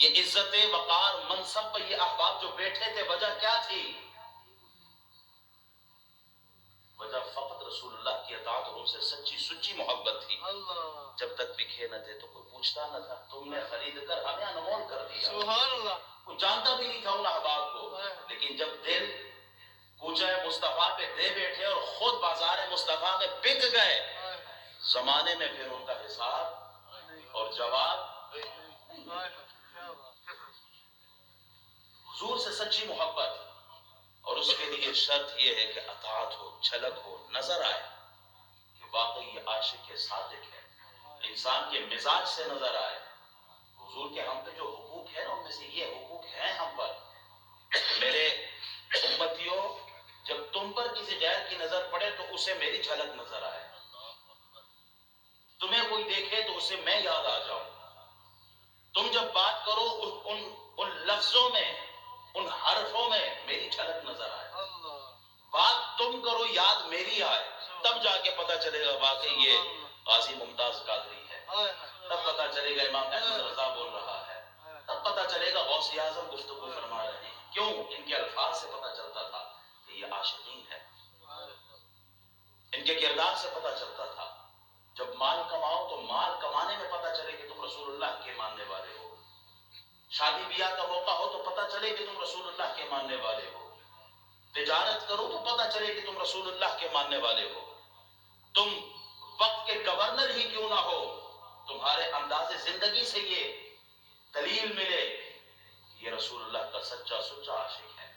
یہ عزت وقار منصب پر یہ احباب جو بیٹھے تھے، وجہ کیا تھی؟ وجہ فقط رسول اللہ کی اطاعت اور ان سے سچی سچی محبت تھی۔ جب تک بکھے نہ تھے تو کوئی پوچھتا نہ تھا، تم نے خرید کر ہمیں انمول کر دیا۔ سبحان اللہ۔ کوئی جانتا بھی نہیں تھا ان احباب کو، لیکن جب دل کوچہ مصطفیٰ پہ دے بیٹھے اور خود بازار مصطفیٰ میں بک گئے، زمانے میں پھر ان کا حساب اور جواب۔ حضور سے سچی محبت، اور اس کے لیے شرط یہ ہے کہ اطاعت ہو، جھلک ہو، نظر آئے کہ واقعی یہ عاشق صادق ہے، انسان کے مزاج سے نظر آئے۔ حضور کے ہم پہ جو حقوق ہیں ان میں سے یہ حقوق ہیں ہم پر کہ میرے امتیوں، جب تم پر کسی غیر کی نظر پڑے تو اسے میری جھلک نظر آئے، تمہیں کوئی دیکھے تو اسے میں یاد آ جاؤں، تم جب بات کرو ان لفظوں میں، ان حرفوں میں میری جھلک نظر آئے، بات تم کرو یاد میری آئے، تب جا کے پتہ چلے گا واقعی یہ غازی ممتاز قادری ہے، تب پتہ چلے گا امام احمد رضا بول رہا ہے، تب پتہ چلے گا غوث اعظم گفتگو فرما رہے ہیں۔ کیوں؟ ان کے الفاظ سے پتہ چلتا تھا کہ یہ عاشقین ہے، ان کے کردار سے پتہ چلتا تھا۔ جب مال کماؤ تو مال کمانے میں پتہ چلے کہ تم رسول اللہ کے ماننے والے ہو، شادی بیاہ کا موقع ہو تو پتہ چلے کہ تم رسول اللہ کے ماننے والے ہو، تجارت کرو تو پتہ چلے کہ تم رسول اللہ کے ماننے والے ہو، تم وقت کے گورنر ہی کیوں نہ ہو، تمہارے انداز زندگی سے یہ دلیل ملے کہ یہ رسول اللہ کا سچا سچا عاشق ہے۔